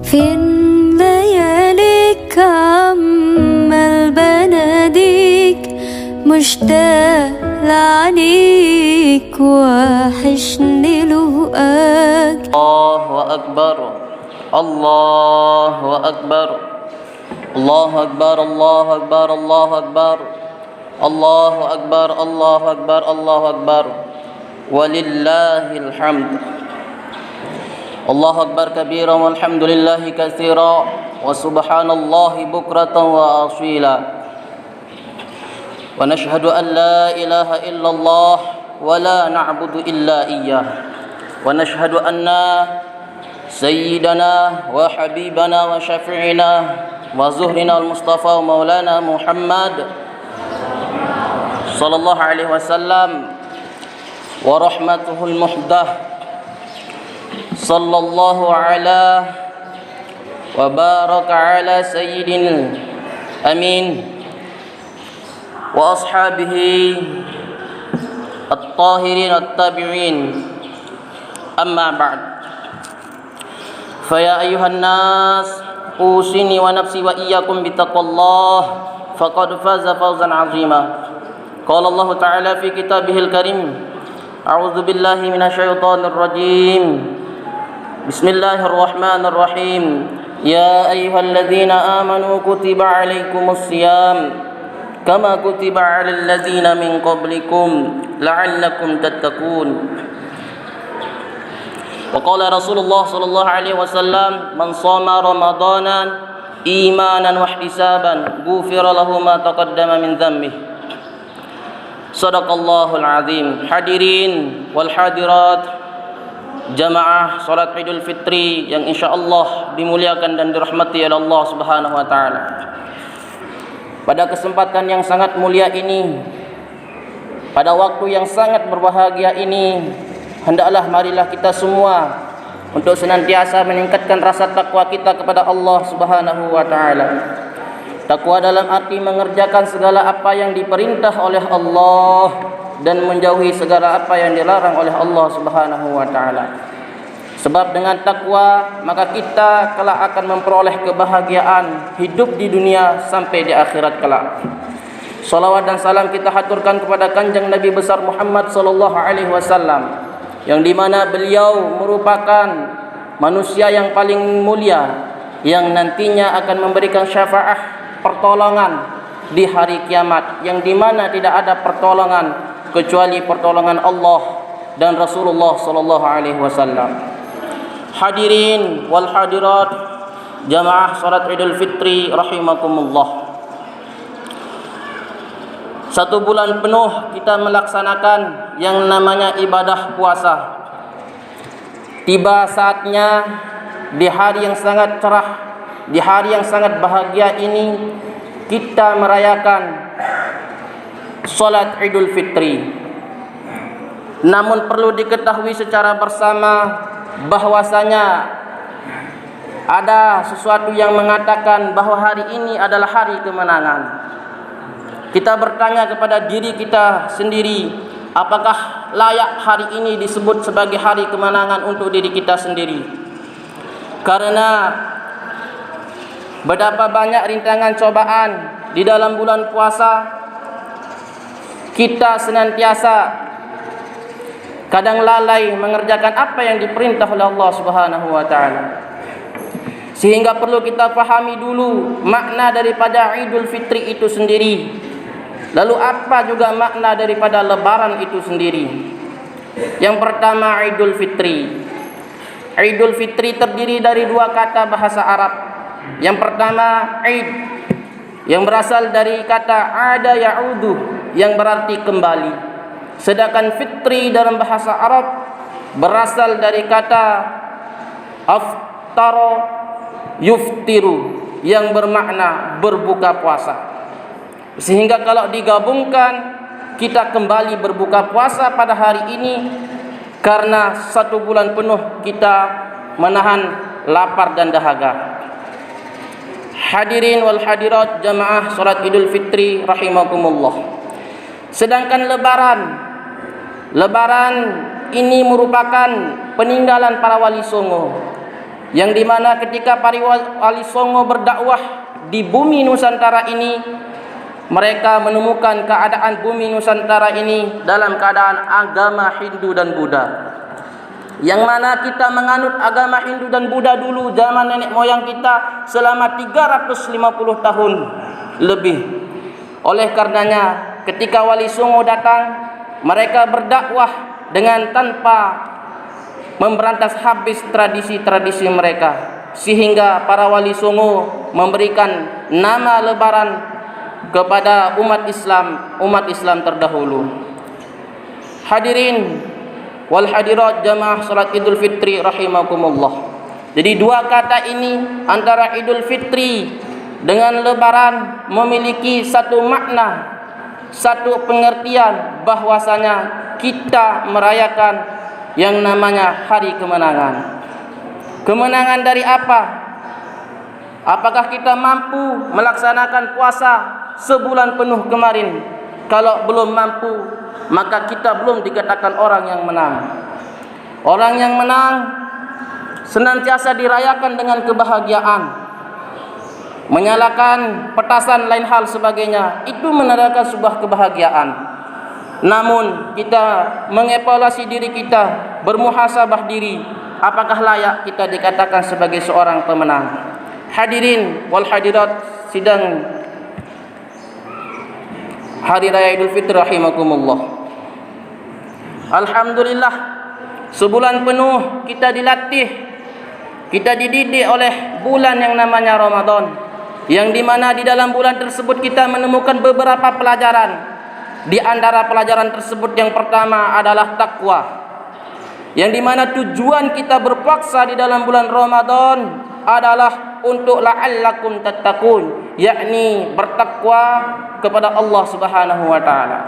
في الليالي كمل بناديك مشتاق لعنيك وحشني لقاك. الله أكبر الله أكبر الله أكبر الله أكبر الله أكبر الله أكبر الله أكبر الله أكبر ولله الحمد. الله أكبر كبيرا والحمد لله كثيرا وسبحان الله بكرة وأصيلا. ونشهد أن لا إله إلا الله ولا نعبد إلا إياه. ونشهد أن سيدنا وحبيبنا وشفيعنا وزهرنا المصطفى مولانا محمد صلى الله عليه وسلم ورحمته المحدة صلى الله على وبارك على سيدنا الأمين وأصحابه الطاهرين التابعين. أما بعد، فيا أيها الناس أوصيني ونفسي وإياكم بتقوى الله فقد فاز فوزا عظيما. قال الله تعالى في كتابه الكريم: أعوذ بالله من الشيطان الرجيم، بسم الله الرحمن الرحيم. يا أيها الذين آمنوا كتب عليكم الصيام كما كتب على الذين من قبلكم لعلكم تتقون. وقال رسول الله صلى الله عليه وسلم: من صام رمضان إيمانا واحتسابا غفر له ما تقدم من ذنبه. Sadaqallahul azim. Hadirin wal hadirat, jamaah salat Idul Fitri yang insyaallah dimuliakan dan dirahmati oleh Allah Subhanahu wa taala. Pada kesempatan yang sangat mulia ini, pada waktu yang sangat berbahagia ini, hendaklah marilah kita semua untuk senantiasa meningkatkan rasa takwa kita kepada Allah Subhanahu wa taala. Takwa dalam arti mengerjakan segala apa yang diperintah oleh Allah dan menjauhi segala apa yang dilarang oleh Allah Subhanahu wa taala. Sebab dengan takwa maka kita kelak akan memperoleh kebahagiaan hidup di dunia sampai di akhirat kelak. Salawat dan salam kita haturkan kepada kanjeng Nabi besar Muhammad sallallahu alaihi wasallam, yang dimana beliau merupakan manusia yang paling mulia yang nantinya akan memberikan syafaat pertolongan di hari kiamat, yang dimana tidak ada pertolongan kecuali pertolongan Allah dan Rasulullah sallallahu alaihi wasallam. Hadirin wal hadirat, jamaah salat Idul Fitri rahimakumullah. 1 bulan penuh kita melaksanakan yang namanya ibadah puasa. Tiba saatnya di hari yang sangat cerah, di hari yang sangat bahagia ini, kita merayakan salat Idul Fitri. Namun perlu diketahui secara bersama bahwasanya ada sesuatu yang mengatakan bahwa hari ini adalah hari kemenangan. Kita bertanya kepada diri kita sendiri, apakah layak hari ini disebut sebagai hari kemenangan untuk diri kita sendiri? Karena betapa banyak rintangan cobaan di dalam bulan puasa, kita senantiasa kadang lalai mengerjakan apa yang diperintah oleh Allah Subhanahu wa taala. Sehingga perlu kita pahami dulu makna daripada Idul Fitri itu sendiri. Lalu apa juga makna daripada lebaran itu sendiri? Yang pertama, Idul Fitri. Idul Fitri terdiri dari 2 kata bahasa Arab. Yang pertama, Id, yang berasal dari kata ada ya'udu, yang berarti kembali. Sedangkan fitri dalam bahasa Arab berasal dari kata aftara yuftiru, yang bermakna berbuka puasa. Sehingga kalau digabungkan, kita kembali berbuka puasa pada hari ini karena 1 bulan penuh kita menahan lapar dan dahaga. Hadirin wal hadirat, jamaah salat Idul Fitri rahimakumullah. Sedangkan lebaran ini merupakan peninggalan para wali songo. yang dimana ketika para wali songo berdakwah di bumi Nusantara ini, mereka menemukan keadaan bumi Nusantara ini dalam keadaan agama Hindu dan Buddha. Yang mana kita menganut agama Hindu dan Buddha dulu zaman nenek moyang kita selama 350 tahun lebih. Oleh karenanya ketika Wali Songo datang, mereka berdakwah dengan tanpa memberantas habis tradisi-tradisi mereka, sehingga para Wali Songo memberikan nama lebaran kepada umat Islam terdahulu. Hadirin wal hadirat jamaah salat Idul Fitri rahimakumullah. Jadi dua kata ini antara Idul Fitri dengan lebaran memiliki satu makna, satu pengertian bahwasanya kita merayakan yang namanya hari kemenangan. Kemenangan dari apa? Apakah kita mampu melaksanakan puasa sebulan penuh kemarin? Kalau belum mampu, maka kita belum dikatakan orang yang menang. Orang yang menang senantiasa dirayakan dengan kebahagiaan. Menyalakan petasan lain hal sebagainya, itu menandakan sebuah kebahagiaan. Namun kita mengevaluasi diri kita, bermuhasabah diri, apakah layak kita dikatakan sebagai seorang pemenang? Hadirin wal hadirat sidang Hari Raya Idul Fitri rahimakumullah. Alhamdulillah, sebulan penuh kita dilatih, kita dididik oleh bulan yang namanya Ramadan, yang dimana di dalam bulan tersebut kita menemukan beberapa pelajaran. Di antara pelajaran tersebut yang pertama adalah takwa, yang dimana tujuan kita berpuasa di dalam bulan Ramadan adalah untuk la'allakum tattaqun, yakni bertakwa kepada Allah Subhanahu wa taala.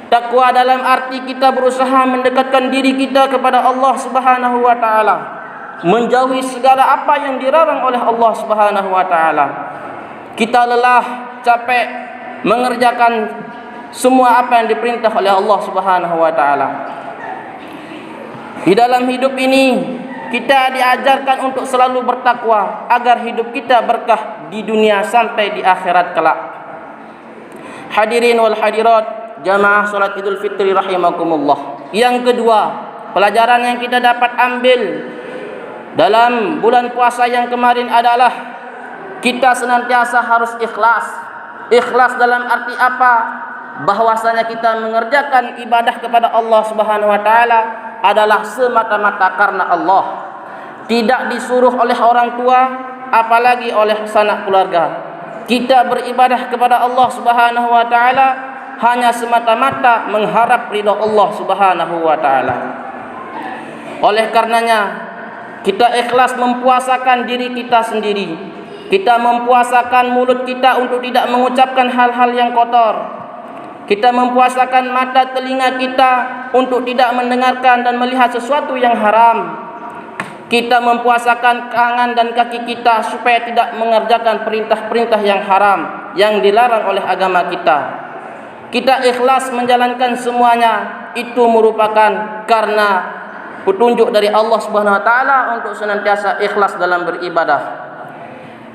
Takwa dalam arti kita berusaha mendekatkan diri kita kepada Allah Subhanahu wa taala, menjauhi segala apa yang dilarang oleh Allah Subhanahu wa taala. Kita lelah, capek mengerjakan semua apa yang diperintah oleh Allah Subhanahu wa taala. Di dalam hidup ini kita diajarkan untuk selalu bertakwa agar hidup kita berkah di dunia sampai di akhirat kelak. Hadirin wal hadirat jamaah salat Idul Fitri rahimakumullah. Yang kedua, pelajaran yang kita dapat ambil dalam bulan puasa yang kemarin adalah kita senantiasa harus ikhlas. Ikhlas dalam arti apa? Bahwasanya kita mengerjakan ibadah kepada Allah Subhanahu wa taala adalah semata-mata karena Allah, tidak disuruh oleh orang tua, apalagi oleh sanak keluarga. Kita beribadah kepada Allah Subhanahu wa taala hanya semata-mata mengharap ridha Allah Subhanahu wa taala. Oleh karenanya kita ikhlas mempuasakan diri kita sendiri. Kita mempuasakan mulut kita untuk tidak mengucapkan hal-hal yang kotor. Kita mempuasakan mata telinga kita untuk tidak mendengarkan dan melihat sesuatu yang haram. Kita mempuasakan tangan dan kaki kita supaya tidak mengerjakan perintah-perintah yang haram yang dilarang oleh agama kita. Kita ikhlas menjalankan semuanya, itu merupakan karena petunjuk dari Allah Subhanahu wa taala untuk senantiasa ikhlas dalam beribadah.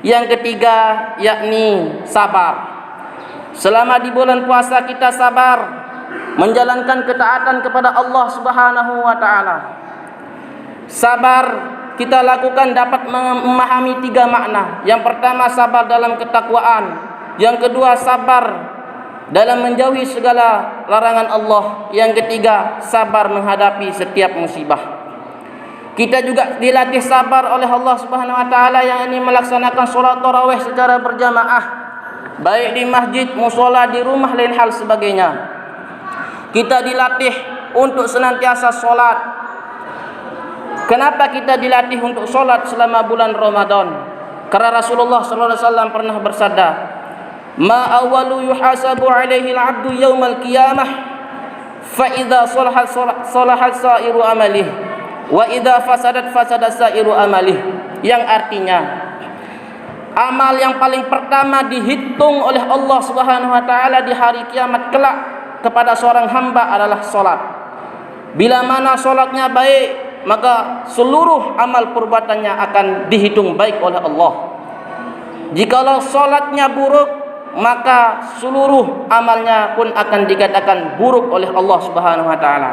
Yang ketiga yakni sabar. Selama di bulan puasa kita sabar menjalankan ketaatan kepada Allah Subhanahu wa taala. Sabar kita lakukan dapat memahami tiga makna. Yang pertama sabar dalam ketakwaan, yang kedua sabar dalam menjauhi segala larangan Allah, yang ketiga sabar menghadapi setiap musibah. Kita juga dilatih sabar oleh Allah Subhanahu wa taala yang ini melaksanakan salat tarawih secara berjamaah, baik di masjid, musola, di rumah, lain hal sebagainya. Kita dilatih untuk senantiasa solat. Kenapa kita dilatih untuk solat selama bulan Ramadan? Karena Rasulullah SAW pernah bersabda, "Ma awwalu yuhasabu alaihi al-'abdu yaumal qiyamah, fa idza salahat sa'iru amalih, wa idza fasadat sa'iru amalih." Yang artinya, amal yang paling pertama dihitung oleh Allah Subhanahu wa taala di hari kiamat kelak kepada seorang hamba adalah salat. Bila mana salatnya baik, maka seluruh amal perbuatannya akan dihitung baik oleh Allah. Jikalau solatnya buruk, maka seluruh amalnya pun akan dikatakan buruk oleh Allah Subhanahu wa taala.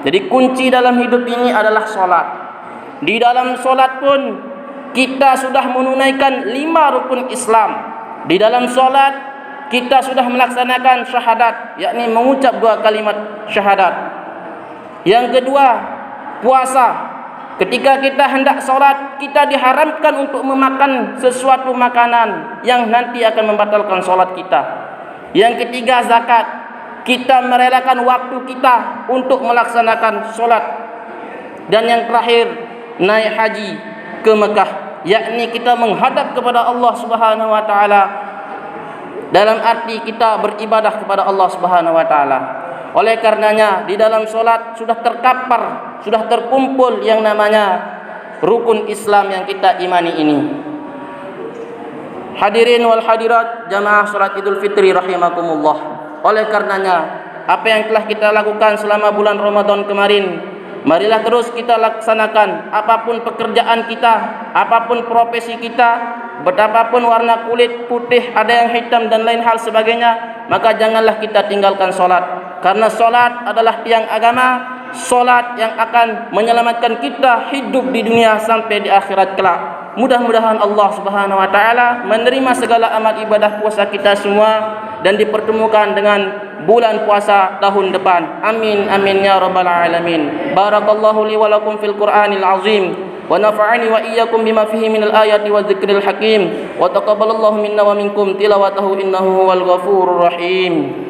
Jadi kunci dalam hidup ini adalah solat. Di dalam solat pun kita sudah menunaikan 5 rukun Islam. Di dalam solat kita sudah melaksanakan syahadat, yakni mengucap 2 kalimat syahadat. Yang kedua, puasa. Ketika kita hendak solat, kita diharamkan untuk memakan sesuatu makanan yang nanti akan membatalkan solat kita. Yang ketiga, zakat. Kita merelakan waktu kita untuk melaksanakan solat. Dan yang terakhir, naik haji ke Mekah, yakni kita menghadap kepada Allah Subhanahu wa taala dalam arti kita beribadah kepada Allah Subhanahu wa taala. Oleh karenanya di dalam solat sudah terkapar, sudah terkumpul yang namanya rukun Islam yang kita imani ini. Hadirin wal hadirat jamaah salat Idul Fitri rahimakumullah. Oleh karenanya apa yang telah kita lakukan selama bulan Ramadan kemarin, marilah terus kita laksanakan. Apapun pekerjaan kita, apapun profesi kita, betapapun warna kulit, putih, ada yang hitam dan lain hal sebagainya, maka janganlah kita tinggalkan solat. Karena solat adalah tiang agama, solat yang akan menyelamatkan kita hidup di dunia sampai di akhirat kelak. Mudah-mudahan Allah Subhanahu wa taala menerima segala amal ibadah puasa kita semua dan dipertemukan dengan bulan puasa tahun depan. Amin amin ya rabbal alamin. Barakallahu li wa lakum fil Qur'anil azim wa nafa'ani wa iyyakum bima fihi minal ayati wa dzikril hakim wa taqabbalallahu minna wa minkum tilawatahu innahu huwal ghafurur rahim.